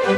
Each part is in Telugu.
హలో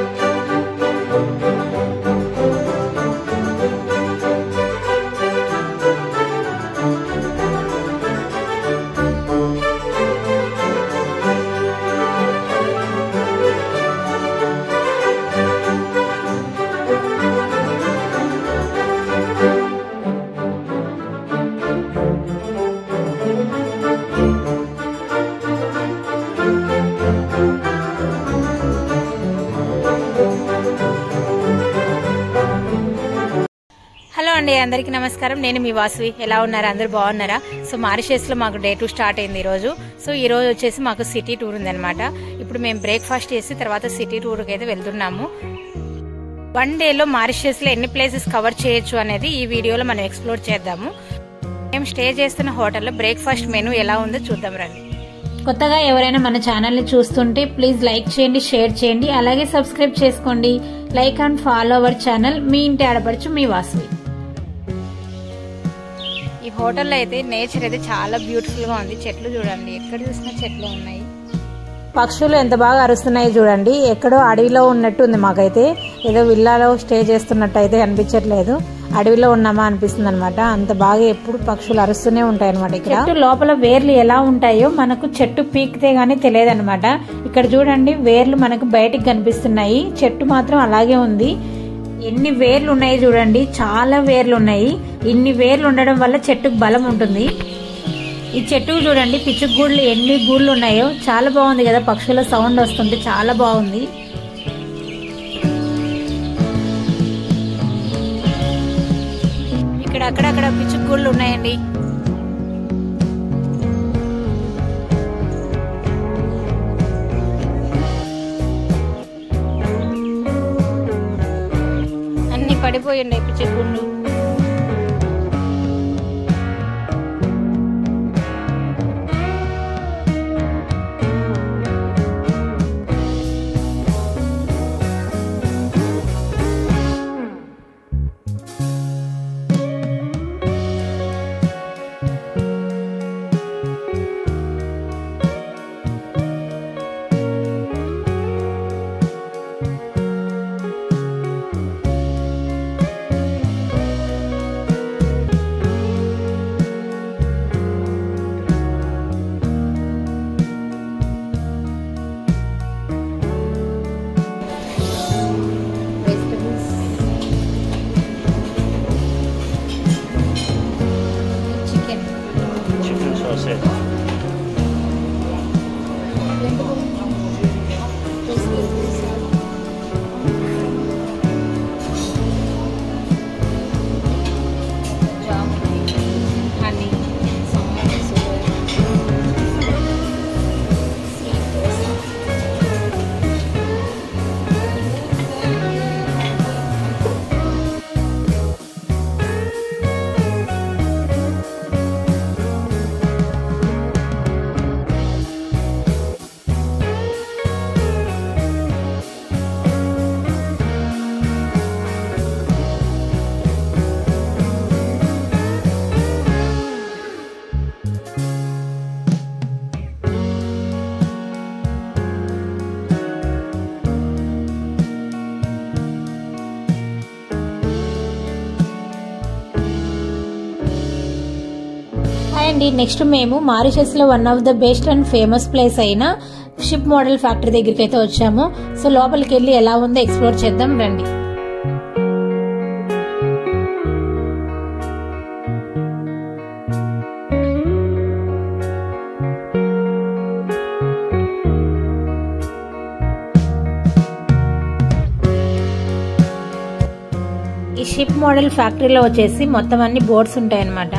అండి, అందరికీ నమస్కారం. నేను మీ వాసవి. ఎలా ఉన్నారు? అందరూ బాగున్నారా? సో మారిషస్లో మాకు డే 2 స్టార్ట్ అయింది ఈరోజు. సో ఈరోజు వచ్చేసి మాకు సిటీ టూర్ ఉందన్నమాట. ఇప్పుడు మేము బ్రేక్ఫాస్ట్ చేసి తర్వాత సిటీ టూర్కి అయితే వెళ్తున్నాము. 1 డేలో మారిషస్లో ఎన్ని ప్లేసెస్ కవర్ చేయొచ్చు అనేది ఈ వీడియోలో మనం ఎక్స్ప్లోర్ చేద్దాము. మేము స్టే చేస్తున్న హోటల్లో బ్రేక్ఫాస్ట్ మెనూ ఎలా ఉందో చూద్దాం రండి. కొత్తగా ఎవరైనా మన ఛానల్ని చూస్తుంటే ప్లీజ్ లైక్ చేయండి, షేర్ చేయండి, అలాగే సబ్స్క్రైబ్ చేసుకోండి. Like and follow our channel. మీ ఇంటి ఆడపడుచు మీ వాసవి. ఈ హోటల్లో అయితే నేచర్ అయితే చాలా బ్యూటిఫుల్ గా ఉంది. చెట్లు చూడండి, ఎక్కడ చూసినా చెట్లు ఉన్నాయి. పక్షులు ఎంత బాగా అరుస్తున్నాయి చూడండి. ఎక్కడో అడవిలో ఉన్నట్టు ఉంది. మాకైతే ఏదో విల్లాలో స్టే చేస్తున్నట్టు అయితే అనిపించట్లేదు, అడవిలో ఉన్నామా అనిపిస్తుంది అనమాట. అంత బాగా ఎప్పుడు పక్షులు అరుస్తూనే ఉంటాయి అనమాట. ఇక్కడ చెట్టు లోపల వేర్లు ఎలా ఉంటాయో మనకు చెట్టు పీకితే గానీ తెలియదు అనమాట. ఇక్కడ చూడండి, వేర్లు మనకు బయటికి కనిపిస్తున్నాయి, చెట్టు మాత్రం అలాగే ఉంది. ఎన్ని వేర్లు ఉన్నాయి చూడండి, చాలా వేర్లు ఉన్నాయి. ఇన్ని వేర్లు ఉండడం వల్ల చెట్టుకు బలం ఉంటుంది. ఈ చెట్టుకు చూడండి పిచ్చుక గూళ్ళు ఎన్ని గూళ్ళు ఉన్నాయో. చాలా బాగుంది కదా, పక్షుల సౌండ్ వస్తుంది, చాలా బాగుంది. ఇక్కడ అక్కడక్కడ పిచ్చుక గూళ్ళు ఉన్నాయండి. అన్ని పడిపోయి ఉన్నాయి పిచ్చుక గూళ్ళు. అండి నెక్స్ట్ మేము మారిషస్ లో one of the best and famous place అయిన షిప్ మోడల్ ఫ్యాక్టరీ దగ్గరికి అయితే వచ్చాము. సో లోపలికి వెళ్ళి ఎలా ఉందో ఎక్స్ప్లోర్ చేద్దాం రండి. ఈ షిప్ మోడల్ ఫ్యాక్టరీలో వచ్చేసి మొత్తం అన్ని బోర్డ్స్ ఉంటాయన్నమాట.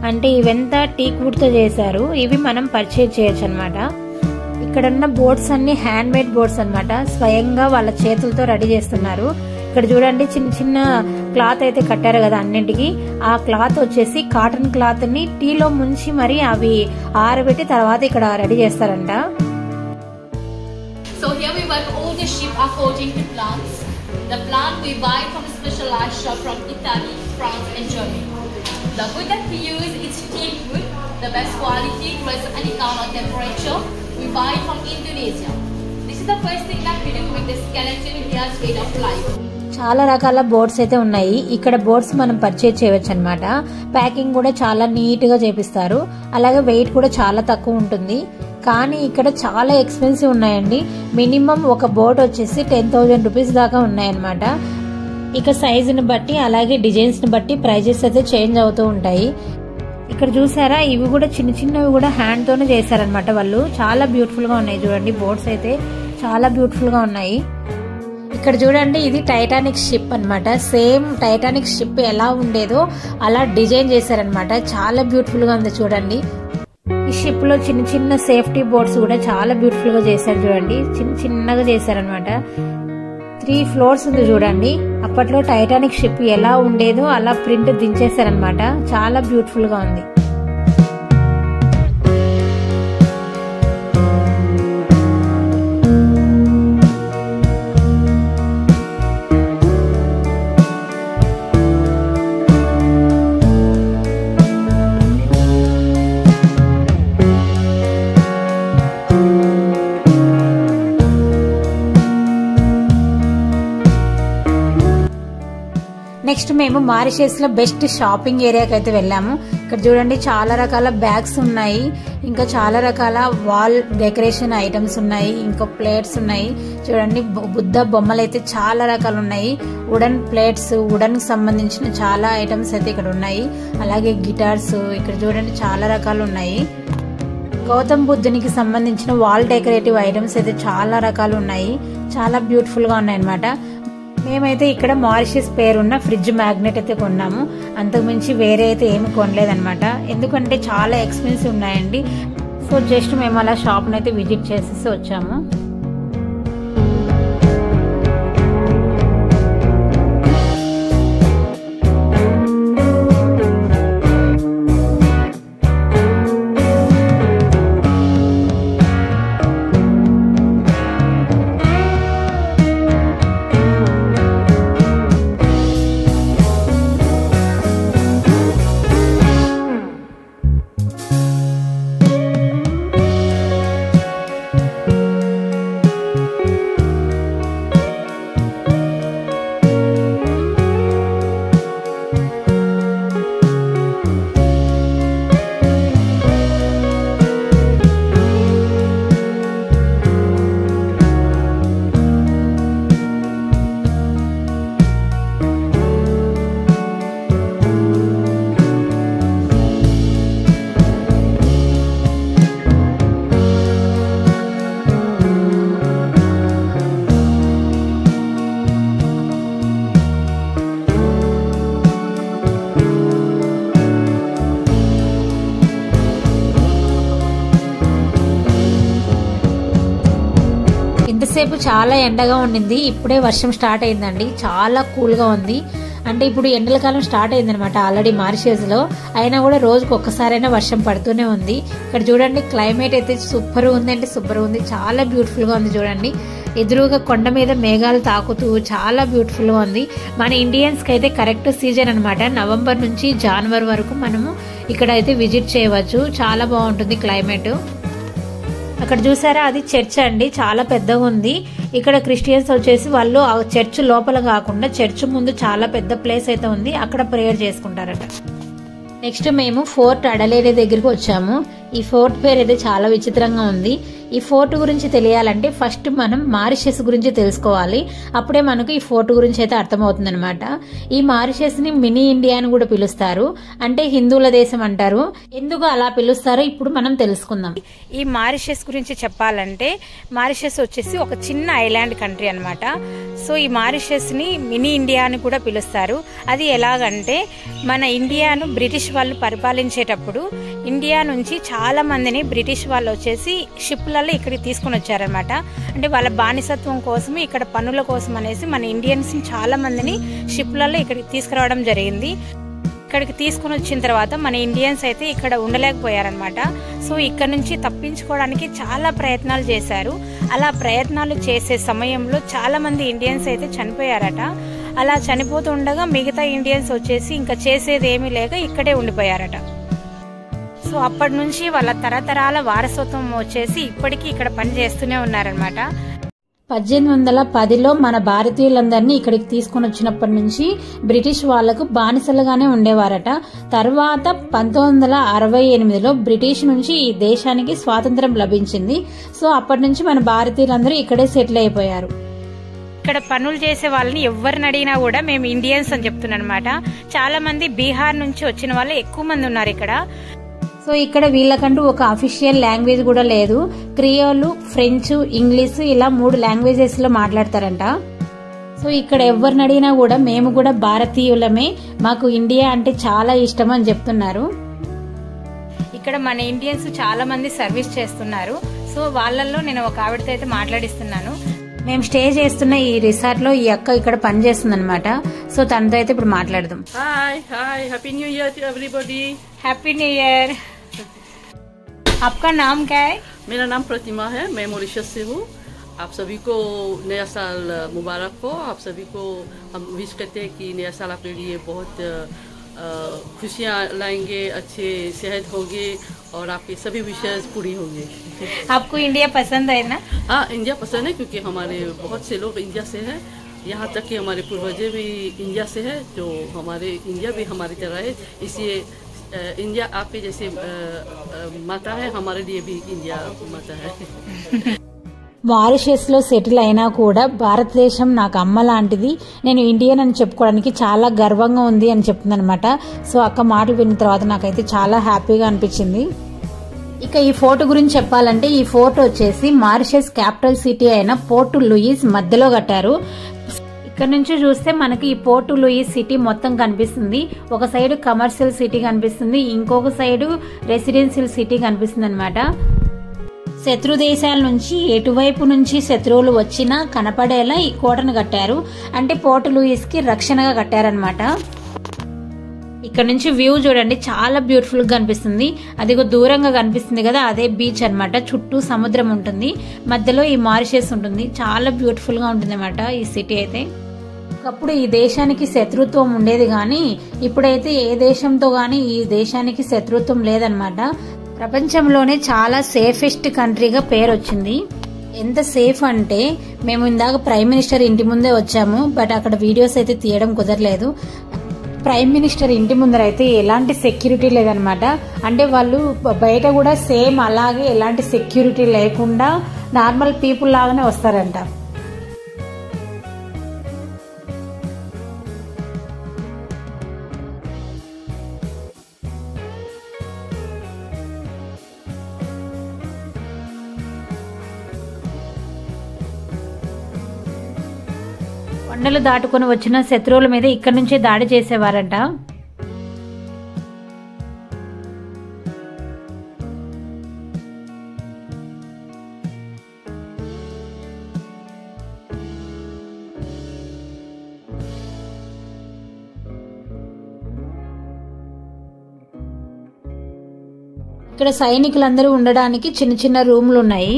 అంటే ఇవంతా టీక్ వుడ్ తో చేశారు. ఇవి మనం పర్చేజ్ చేయొచ్చు అనమాట. ఇక్కడ ఉన్న బోర్డ్స్ అన్ని హ్యాండ్ మేడ్ బోర్డ్స్ అనమాట. స్వయంగా వాళ్ళ చేతులతో రెడీ చేస్తున్నారు. ఇక్కడ చూడండి చిన్న చిన్న క్లాత్ అయితే కట్టారు కదా అన్నింటికి. ఆ క్లాత్ వచ్చేసి కాటన్ క్లాత్ ని టీలో ముంచి మరి అవి ఆరబెట్టి తర్వాత ఇక్కడ రెడీ చేస్తారంట. So here we work all the ship according to plants. The plant we buy from a specialized shop from Italy, France and Germany. The wood that we use is teak wood, the best quality, grows any kind of temperature. We buy from Indonesia. This is the first thing that we do to make the skeleton India's way of life. చాలా రకాల బోర్డ్స్ అయితే ఉన్నాయి. ఇక్కడ బోర్డ్స్ మనం పర్చేజ్ చేయవచ్చు అనమాట. ప్యాకింగ్ కూడా చాలా నీట్ గా చేపిస్తారు. అలాగే వెయిట్ కూడా చాలా తక్కువ ఉంటుంది. కానీ ఇక్కడ చాలా ఎక్స్పెన్సివ్ ఉన్నాయండి. మినిమం ఒక బోర్డ్ వచ్చేసి 10,000 రూపీస్ దాకా ఉన్నాయన్నమాట. ఇక సైజుని బట్టి అలాగే డిజైన్స్ ని బట్టి ప్రైజెస్ అయితే చేంజ్ అవుతూ ఉంటాయి. ఇక్కడ చూసారా, ఇవి కూడా చిన్న చిన్నవి కూడా హ్యాండ్ తోనే చేశారనమాట వాళ్ళు. చాలా బ్యూటిఫుల్ గా ఉన్నాయి చూడండి. బోర్డ్స్ అయితే చాలా బ్యూటిఫుల్ గా ఉన్నాయి. ఇక్కడ చూడండి, ఇది టైటానిక్ షిప్ అన్నమాట. సేమ్ టైటానిక్ షిప్ ఎలా ఉండేదో అలా డిజైన్ చేశారనమాట. చాలా బ్యూటిఫుల్ గా ఉంది చూడండి. ఈ షిప్ లో చిన్న చిన్న సేఫ్టీ బోర్డ్స్ కూడా చాలా బ్యూటిఫుల్ గా చేశారు చూడండి. చిన్న చిన్నగా చేశారనమాట. 3 ఫ్లోర్స్ ఉంది చూడండి. అప్పట్లో టైటానిక్ షిప్ ఎలా ఉండేదో అలా ప్రింట్ దించేశారనమాట. చాలా బ్యూటిఫుల్ గా ఉంది. నెక్స్ట్ మేము మారిషస్ లో బెస్ట్ షాపింగ్ ఏరియాకి అయితే వెళ్ళాము. ఇక్కడ చూడండి, చాలా రకాల బ్యాగ్స్ ఉన్నాయి. ఇంకా చాలా రకాల వాల్ డెకరేషన్ ఐటమ్స్ ఉన్నాయి. ఇంకా ప్లేట్స్ ఉన్నాయి చూడండి. బుద్ధ బొమ్మలు అయితే చాలా రకాలు ఉన్నాయి. వుడెన్ ప్లేట్స్, వుడెన్ కి సంబంధించిన చాలా ఐటమ్స్ అయితే ఇక్కడ ఉన్నాయి. అలాగే గిటార్స్ ఇక్కడ చూడండి చాలా రకాలు ఉన్నాయి. గౌతమ్ బుద్ధునికి సంబంధించిన వాల్ డెకరేటివ్ ఐటమ్స్ అయితే చాలా రకాలు ఉన్నాయి. చాలా బ్యూటిఫుల్ గా ఉన్నాయి అన్నమాట. మేమైతే ఇక్కడ మారిషస్ పేరున్న ఫ్రిడ్జ్ మ్యాగ్నెట్ అయితే కొన్నాము. అంతకుమించి వేరే అయితే ఏమి కొనలేదన్నమాట. ఎందుకంటే చాలా ఎక్స్పెన్సివ్ ఉన్నాయండి. సో జస్ట్ మేము అలా షాప్ని అయితే విజిట్ చేసేసి వచ్చాము. ఇంతసేపు చాలా ఎండగా ఉండింది. ఇప్పుడే వర్షం స్టార్ట్ అయిందండి. చాలా కూల్ గా ఉంది. అంటే ఇప్పుడు ఎండల కాలం స్టార్ట్ అయిందనమాట ఆల్రెడీ మారిషస్ లో. అయినా కూడా రోజుకు ఒక్కసారైనా వర్షం పడుతూనే ఉంది. ఇక్కడ చూడండి, క్లైమేట్ అయితే సూపర్ ఉంది, అంటే సూపర్ ఉంది. చాలా బ్యూటిఫుల్ గా ఉంది చూడండి. ఎదురుగా కొండ మీద మేఘాలు తాకుతూ చాలా బ్యూటిఫుల్ గా ఉంది. మన ఇండియన్స్ కి అయితే కరెక్ట్ సీజన్ అనమాట. నవంబర్ నుంచి జనవరి వరకు మనము ఇక్కడ అయితే విజిట్ చేయవచ్చు. చాలా బాగుంటుంది క్లైమేట్. అక్కడ చూసారా, అది చర్చ్ అండి. చాలా పెద్దగా ఉంది. ఇక్కడ క్రిస్టియన్స్ వచ్చేసి వాళ్ళు ఆ చర్చ్ లోపల కాకుండా చర్చ్ ముందు చాలా పెద్ద ప్లేస్ అయితే ఉంది, అక్కడ ప్రేయర్ చేసుకుంటారట. నెక్స్ట్ మేము ఫోర్ట్ అడలేడే దగ్గరికి వచ్చాము. ఈ ఫోర్ట్ పేరు అయితే చాలా విచిత్రంగా ఉంది. ఈ ఫోర్ట్ గురించి తెలియాలంటే ఫస్ట్ మనం మారిషస్ గురించి తెలుసుకోవాలి. అప్పుడే మనకు ఈ ఫోర్ట్ గురించి అయితే అర్థమవుతుంది అనమాట. ఈ మారిషస్ ని మినీ ఇండియా అని కూడా పిలుస్తారు. అంటే హిందువుల దేశం అంటారు. ఎందుకు అలా పిలుస్తారో ఇప్పుడు మనం తెలుసుకుందాం. ఈ మారిషస్ గురించి చెప్పాలంటే మారిషస్ వచ్చేసి ఒక చిన్న ఐలాండ్ కంట్రీ అనమాట. సో ఈ మారిషస్ ని మినీ ఇండియా అని కూడా పిలుస్తారు. అది ఎలాగంటే మన ఇండియాను బ్రిటిష్ వాళ్ళు పరిపాలించేటప్పుడు ఇండియా నుంచి చాలా మందిని బ్రిటిష్ వాళ్ళు వచ్చేసి షిప్లలో ఇక్కడికి తీసుకుని వచ్చారనమాట. అంటే వాళ్ళ బానిసత్వం కోసం, ఇక్కడ పనుల కోసం అనేసి మన ఇండియన్స్ చాలా మందిని షిప్లలో ఇక్కడికి తీసుకురావడం జరిగింది. ఇక్కడికి తీసుకుని వచ్చిన తర్వాత మన ఇండియన్స్ అయితే ఇక్కడ ఉండలేకపోయారనమాట. సో ఇక్కడ నుంచి తప్పించుకోవడానికి చాలా ప్రయత్నాలు చేశారు. అలా ప్రయత్నాలు చేసే సమయంలో చాలా మంది ఇండియన్స్ అయితే చనిపోయారట. అలా చనిపోతుండగా మిగతా ఇండియన్స్ వచ్చేసి ఇంకా చేసేది ఏమీ లేక ఇక్కడే ఉండిపోయారట. సో అప్పటి నుంచి వాళ్ళ తరతరాల వారసత్వం వచ్చేసి ఇప్పటికీ ఇక్కడ పని చేస్తూనే ఉన్నారనమాట. 1810లో మన భారతీయులందరినీ ఇక్కడికి తీసుకుని వచ్చినప్పటి నుంచి బ్రిటిష్ వాళ్లకు బానిసలుగానే ఉండేవారట. తర్వాత 1968లో బ్రిటిష్ నుంచి ఈ దేశానికి స్వాతంత్రం లభించింది. సో అప్పటి నుంచి మన భారతీయులందరూ ఇక్కడే సెటిల్ అయిపోయారు. ఇక్కడ పనులు చేసే వాళ్ళని ఎవరిని అడిగినా కూడా మేము ఇండియన్స్ అని చెప్తున్నాం అనమాట. చాలా మంది బీహార్ నుంచి వచ్చిన వాళ్ళు ఎక్కువ మంది ఉన్నారు ఇక్కడ. సో ఇక్కడ వీళ్ళకంటూ ఒక అఫీషియల్ లాంగ్వేజ్ కూడా లేదు. క్రియోలు, ఫ్రెంచ్, ఇంగ్లీష్ ఇలా 3 లాంగ్వేజెస్ లో మాట్లాడతారంట. సో ఇక్కడ ఎవరిని అడిగినా కూడా మేము కూడా భారతీయులమే, మాకు ఇండియా అంటే చాలా ఇష్టం అని చెప్తున్నారు. ఇక్కడ మన ఇండియన్స్ చాలా మంది సర్వీస్ చేస్తున్నారు. సో వాళ్ళల్లో నేను ఒక ఆవిడతో అయితే మాట్లాడిస్తున్నాను. మేము స్టే చేస్తున్న ఈ రిసార్ట్ లో ఈ అక్క ఇక్కడ పని చేస్తుంది అనమాట. సో తనతో అయితే ఇప్పుడు మాట్లాడదాం. Hi happy new year to everybody. Happy new year. आपका नाम क्या है? मेरा नाम प्रतिमा है, मैं मॉरिशस से हूँ। आप सभी को नया साल मुबारक हो। आप सभी को हम विश करते हैं कि नया साल आपके लिए बहुत खुशियाँ लाएंगे, अच्छे सेहत होंगे और आपकी सभी विशेष पूरी होंगी। आपको इंडिया पसंद है ना? हाँ, इंडिया पसंद है क्योंकि हमारे बहुत से लोग इंडिया से हैं। यहाँ तक कि हमारे पूर्वज भी इंडिया से है, जो हमारे इंडिया भी हमारी तरह है। इसलिए इंडिया आपके जैसे माता है, हमारे लिए भी इंडिया माता है। మారిషస్ లో సెటిల్ అయినా కూడా భారతదేశం నాకు అమ్మ లాంటిది, నేను ఇండియన్ అని చెప్పుకోవడానికి చాలా గర్వంగా ఉంది అని చెప్తుంది అనమాట. సో అక్క మాటలు విన్న తర్వాత నాకైతే చాలా హ్యాపీగా అనిపించింది. ఇక ఈ ఫోర్ట్ గురించి చెప్పాలంటే ఈ ఫోర్ట్ వచ్చేసి మారిషస్ క్యాపిటల్ సిటీ అయిన పోర్ట్ లూయిస్ మధ్యలో కట్టారు. ఇక్కడ నుంచి చూస్తే మనకి ఈ పోర్ట్ లూయిస్ సిటీ మొత్తం కనిపిస్తుంది. ఒక సైడ్ కమర్షియల్ సిటీ కనిపిస్తుంది, ఇంకొక సైడ్ రెసిడెన్షియల్ సిటీ కనిపిస్తుంది అనమాట. శత్రు దేశాల నుంచి ఎటువైపు నుంచి శత్రువులు వచ్చినా కనపడేలా ఈ కోటను కట్టారు. అంటే పోర్ట్ లూయిస్ కి రక్షణగా కట్టారనమాట. ఇక్కడ నుంచి వ్యూ చూడండి, చాలా బ్యూటిఫుల్ గా కనిపిస్తుంది. అదిగో దూరంగా కనిపిస్తుంది కదా, అదే బీచ్ అనమాట. చుట్టూ సముద్రం ఉంటుంది, మధ్యలో ఈ మారిషస్ ఉంటుంది. చాలా బ్యూటిఫుల్ గా ఉంటుంది అనమాట ఈ సిటీ అయితే. ఒకప్పుడు ఈ దేశానికి శత్రుత్వం ఉండేది కానీ ఇప్పుడైతే ఏ దేశంతో గానీ ఈ దేశానికి శత్రుత్వం లేదనమాట. ప్రపంచంలోనే చాలా సేఫెస్ట్ కంట్రీగా పేరు వచ్చింది. ఎంత సేఫ్ అంటే మేము ఇందాక ప్రైమ్ మినిస్టర్ ఇంటి ముందే వచ్చాము, బట్ అక్కడ వీడియోస్ అయితే తీయడం కుదరలేదు. ప్రైమ్ మినిస్టర్ ఇంటి ముందర అయితే ఎలాంటి సెక్యూరిటీ లేదనమాట. అంటే వాళ్ళు బయట కూడా సేమ్ అలాగే ఎలాంటి సెక్యూరిటీ లేకుండా నార్మల్ పీపుల్ లాగానే వస్తారంట. కొండలు దాటుకుని వచ్చిన శత్రువుల మీద ఇక్కడి నుంచే దాడి చేసేవారంట. ఇక్కడ సైనికులందరూ ఉండడానికి చిన్న చిన్న రూమ్లు ఉన్నాయి.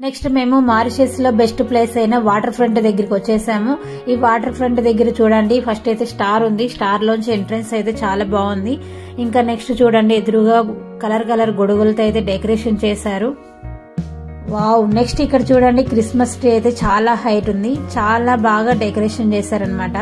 నెక్స్ట్ మేము మారిషస్ లో బెస్ట్ ప్లేస్ అయిన వాటర్ ఫ్రంట్ దగ్గరికి వచ్చేసాము. ఈ వాటర్ ఫ్రంట్ దగ్గర చూడండి, ఫస్ట్ అయితే స్టార్ ఉంది. స్టార్ లోంచి ఎంట్రన్స్ అయితే చాలా బాగుంది. ఇంకా నెక్స్ట్ చూడండి, ఎదురుగా కలర్ కలర్ గొడుగులతో అయితే డెకరేషన్ చేశారు. వావ్. నెక్స్ట్ ఇక్కడ చూడండి, క్రిస్మస్ ట్రీ అయితే చాలా హైట్ ఉంది, చాలా బాగా డెకరేషన్ చేశారనమాట.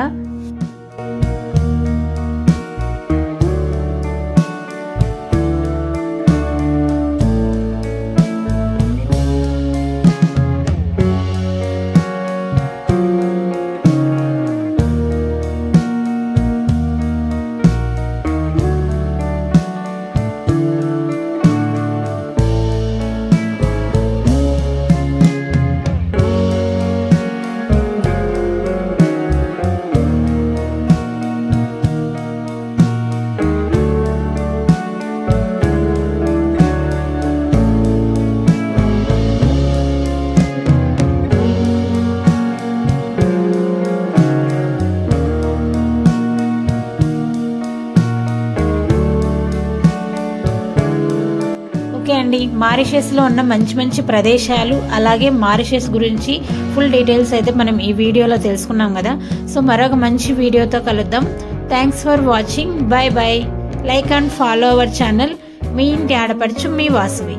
ఓకే అండి, మారిషస్లో ఉన్న మంచి మంచి ప్రదేశాలు అలాగే మారిషస్ గురించి ఫుల్ డీటెయిల్స్ అయితే మనం ఈ వీడియోలో తెలుసుకున్నాం కదా. సో మరొక మంచి వీడియోతో కలుద్దాం. Thanks for watching. Bye bye. Like and follow our channel. మీ ఇంటి ఆడపడుచు మీ వాసవి.